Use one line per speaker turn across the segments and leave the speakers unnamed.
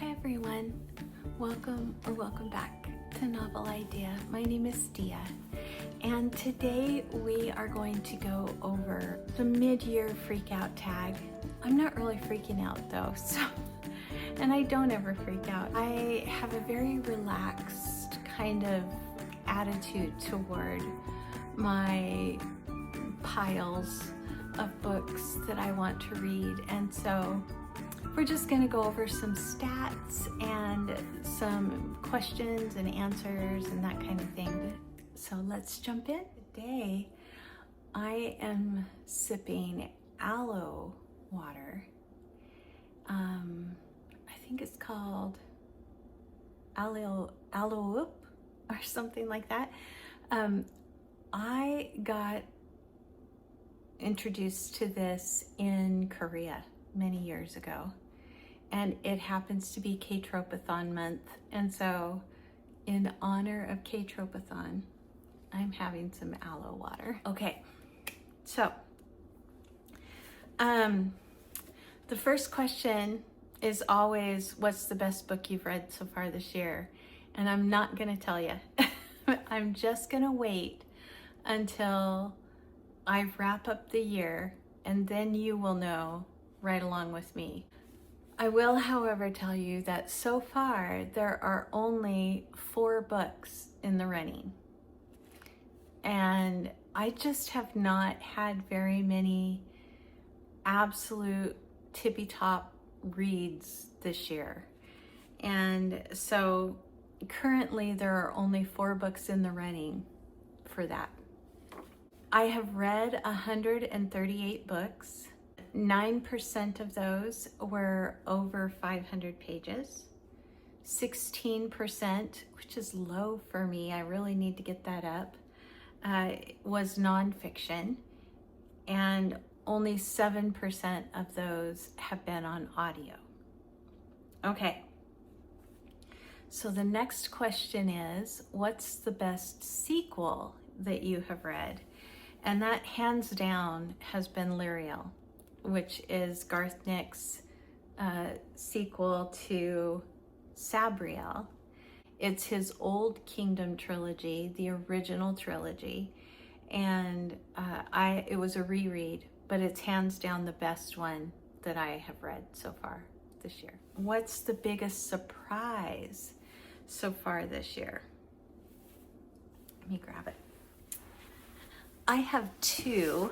Hi everyone, welcome back to Novel Idea. My name is Dia, and today we are going to go over the mid-year freak out tag. I'm not really freaking out though, and I don't ever freak out. I have a very relaxed kind of attitude toward my piles of books that I want to read, and so we're just going to go over some stats and some questions and answers and that kind of thing. So let's jump in. Today I am sipping aloe water. I think it's called aloe or something like that. I got introduced to this in Korea many years ago, and it happens to be K-Tropathon month, and so in honor of K-Tropathon, I'm having some aloe water. Okay, so the first question is always, what's the best book you've read so far this year? And I'm not gonna tell you. I'm just gonna wait until I wrap up the year, and then you will know right along with me. I will, however, tell you that so far there are only 4 books in the running, and I just have not had very many absolute tippy top reads this year. And so currently there are only 4 books in the running for that. I have read 138 books. 9% of those were over 500 pages. 16%, which is low for me, I really need to get that up, was nonfiction, and only 7% of those have been on audio. Okay, so the next question is, what's the best sequel that you have read? And that hands down has been Lirael, which is Garth Nix's sequel to Sabriel. It's his Old Kingdom trilogy, the original trilogy, and it was a reread, but it's hands down the best one that I have read so far this year. What's the biggest surprise so far this year? Let me grab it. I have 2.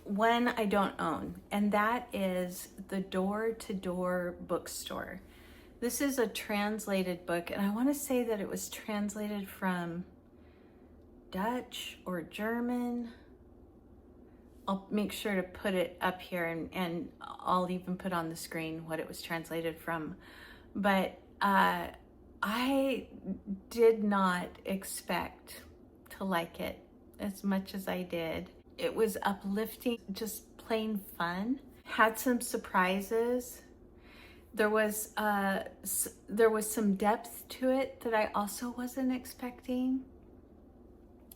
One I don't own, and that is the Door-to-Door Bookstore. This is a translated book, and I want to say that it was translated from Dutch or German. I'll make sure to put it up here, and I'll even put on the screen what it was translated from. But I did not expect to like it as much as I did. It was uplifting, just plain fun. Had some surprises. There was some depth to it that I also wasn't expecting.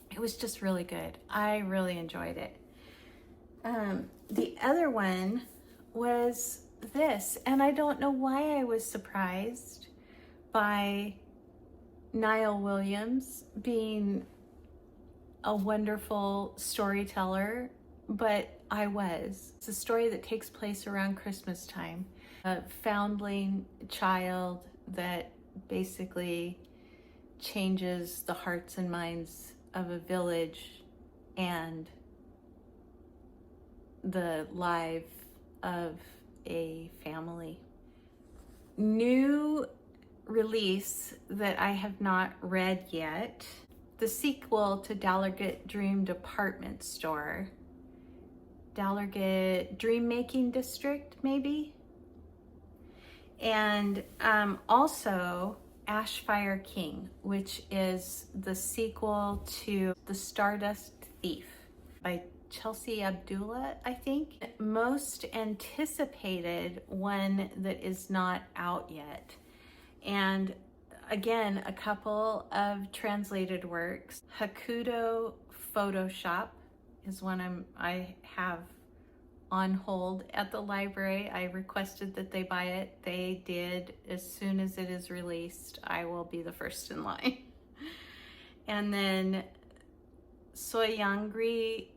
It was just really good. I really enjoyed it. The other one was this, and I don't know why I was surprised by Niall Williams being a wonderful storyteller, but I was. It's a story that takes place around Christmas time. A foundling child that basically changes the hearts and minds of a village and the life of a family. New release that I have not read yet, the sequel to Dallergut Department Store. Dallergut Dream-Making District, maybe? And also Ashfire King, which is the sequel to The Stardust Thief by Chelsea Abdullah, I think. Most anticipated one that is not out yet. And again, a couple of translated works. Hakuda Photoshop is one I have on hold at the library. I requested that they buy it. They did. As soon as it is released, I will be the first in line. And then Soyangri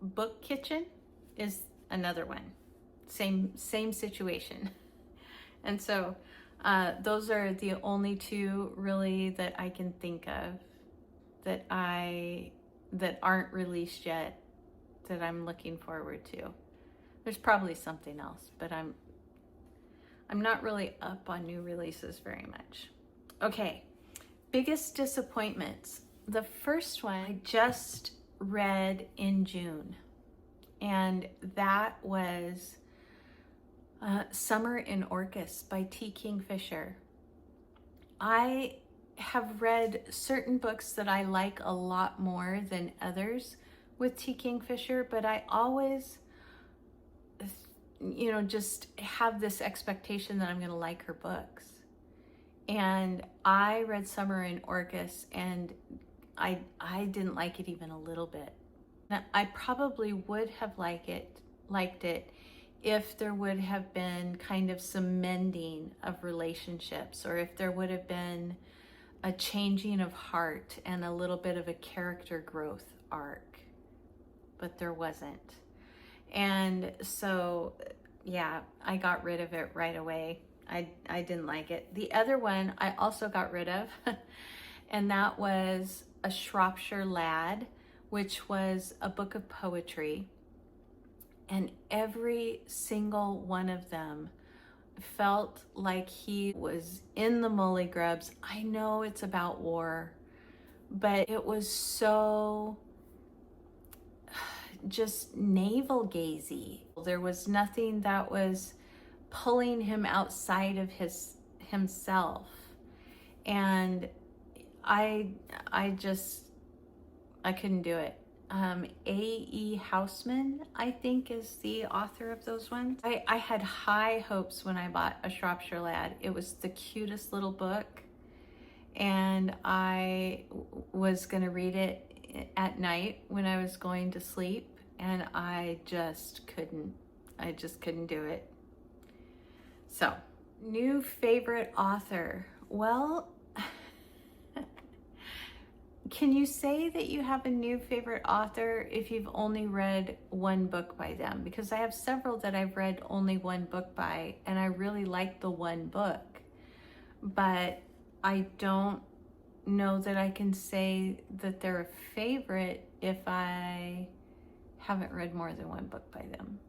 Book Kitchen is another one. Same situation. And so those are the only two really that I can think of that aren't released yet that I'm looking forward to. There's probably something else, but I'm not really up on new releases very much. Okay, biggest disappointments. The first one I just read in June, and that was Summer in Orcus by T. Kingfisher. I have read certain books that I like a lot more than others with T. Kingfisher, but I always, just have this expectation that I'm going to like her books. And I read Summer in Orcus, and I didn't like it even a little bit. I probably would have liked it if there would have been kind of some mending of relationships, or if there would have been a changing of heart and a little bit of a character growth arc, but there wasn't. And so, yeah, I got rid of it right away. I didn't like it. The other one I also got rid of, and that was A Shropshire Lad, which was a book of poetry. And every single one of them felt like he was in the mully grubs. I know it's about war, but it was so just navel gazy. There was nothing that was pulling him outside of himself. And I couldn't do it. A.E. Houseman, I think, is the author of those ones. I had high hopes when I bought A Shropshire Lad. It was the cutest little book, and I was going to read it at night when I was going to sleep, and I just couldn't do it. So, new favorite author. Well, can you say that you have a new favorite author if you've only read one book by them? Because I have several that I've read only one book by, and I really like the one book. But I don't know that I can say that they're a favorite if I haven't read more than one book by them.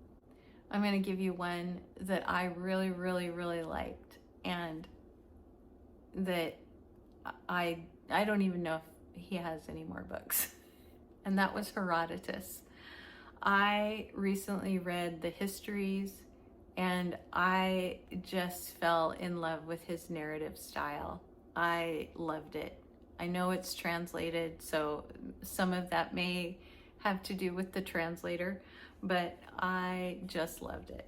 I'm going to give you one that I really, really, really liked, and that I don't even know if he has any more books, and that was Herodotus. I recently read the histories, and I just fell in love with his narrative style. I loved it. I know it's translated, so some of that may have to do with the translator, but I just loved it.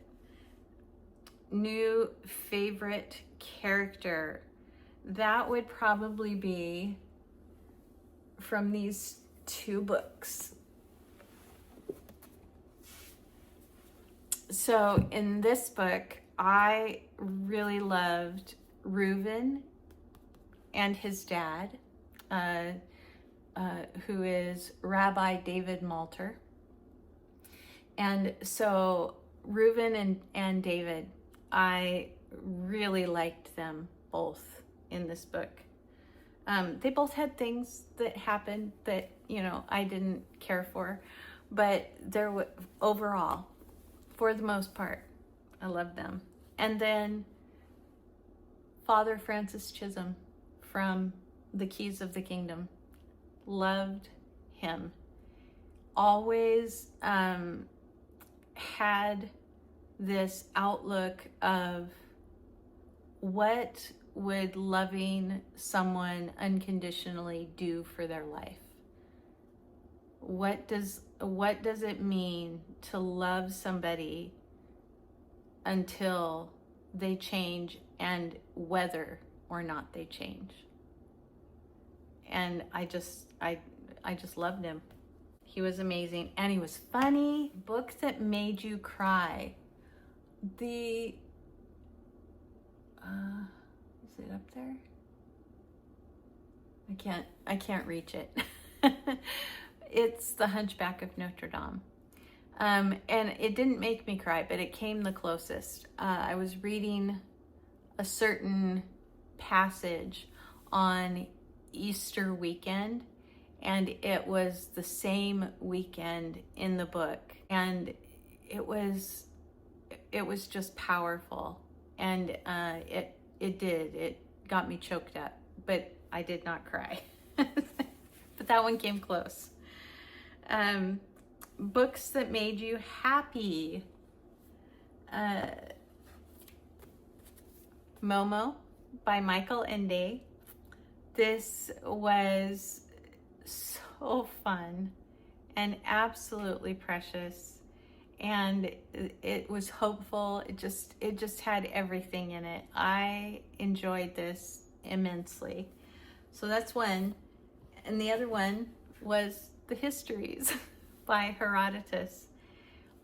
New favorite character. That would probably be from these two books. So in this book, I really loved Reuven and his dad, who is Rabbi David Malter. And so Reuven and David, I really liked them both in this book. They both had things that happened that, I didn't care for, but overall, for the most part, I loved them. And then Father Francis Chisholm from The Keys of the Kingdom, loved him. Always had this outlook of what would loving someone unconditionally do for their life? What does it mean to love somebody until they change, and whether or not they change? And I just loved him. He was amazing, and he was funny. Book that made you cry. Is it up there? I can't reach it. It's The Hunchback of Notre Dame. And it didn't make me cry, but it came the closest. I was reading a certain passage on Easter weekend, and it was the same weekend in the book, and it was just powerful, and it got me choked up, but I did not cry. But that one came close. Books that made you happy. Momo by Michael Ende. This was so fun and absolutely precious, and it was hopeful. It just had everything in it. I enjoyed this immensely. So that's one. And the other one was The Histories by Herodotus.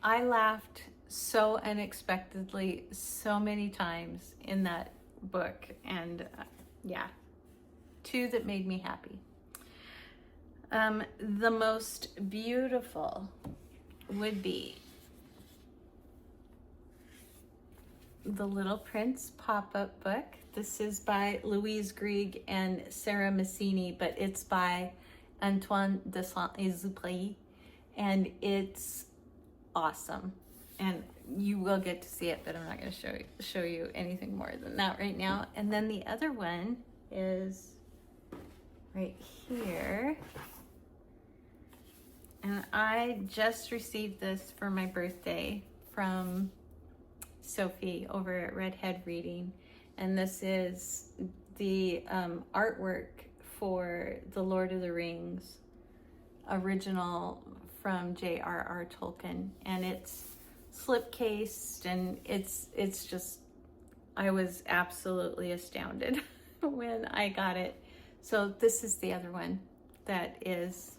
I laughed so unexpectedly so many times in that book, and yeah, two that made me happy. The most beautiful would be The Little Prince pop-up book. This is by Louise Grieg and Sarah Massini, but it's by Antoine de Saint-Exupéry, and it's awesome. And you will get to see it, but I'm not going to show you anything more than that right now. And then the other one is right here. And I just received this for my birthday from Sophie over at Redhead Reading. And this is the artwork for the Lord of the Rings original from J.R.R. Tolkien. And it's slipcased, and it's just, I was absolutely astounded when I got it. So this is the other one that is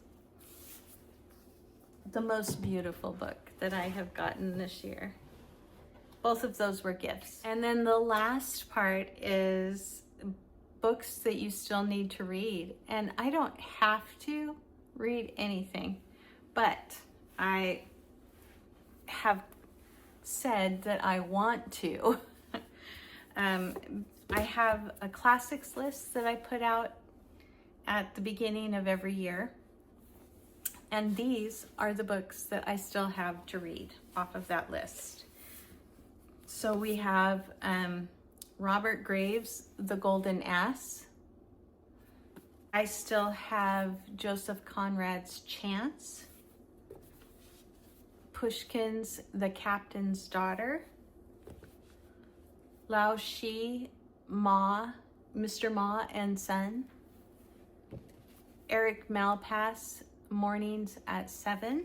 the most beautiful book that I have gotten this year. Both of those were gifts. And then the last part is books that you still need to read. And I don't have to read anything, but I have said that I want to. I have a classics list that I put out at the beginning of every year. And these are the books that I still have to read off of that list. So we have Robert Graves' The Golden Ass. I still have Joseph Conrad's Chance. Pushkin's The Captain's Daughter. Lao Shi, Ma, Mr. Ma and Son. Eric Malpass, Mornings at 7.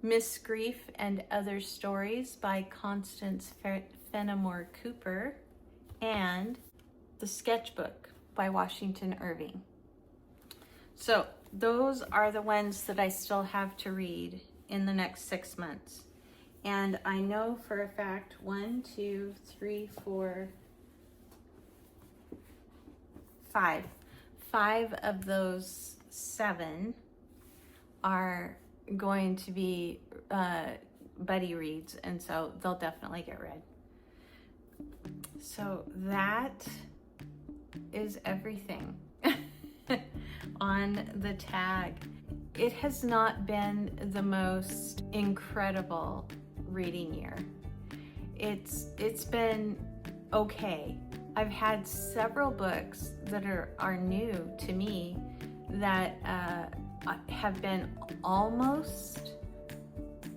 Miss Grief and Other Stories by Constance Fenimore Cooper. And The Sketchbook by Washington Irving. So those are the ones that I still have to read in the next 6 months. And I know for a fact 1, 2, 3, 4, 5. 5 of those 7 are going to be buddy reads, and so they'll definitely get read. So that is everything on the tag. It has not been the most incredible reading year. It's been okay. I've had several books that are new to me that have been almost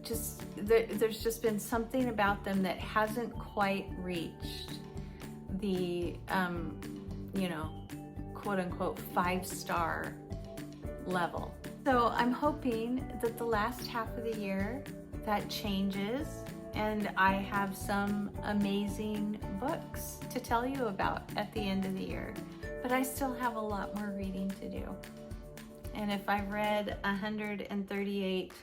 just, there's just been something about them that hasn't quite reached the, quote unquote 5-star level. So I'm hoping that the last half of the year that changes, and I have some amazing books to tell you about at the end of the year. But I still have a lot more reading to do. And if I read 138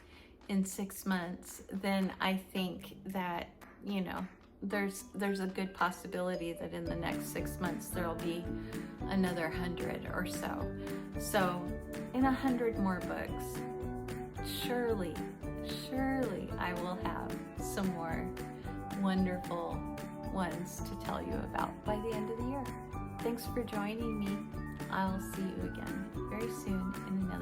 in 6 months, then I think that, you know, there's a good possibility that in the next 6 months there'll be another 100 or so. So in 100 more books, surely I will have some more wonderful ones to tell you about by the end of the year. Thanks for joining me. I'll see you again very soon in another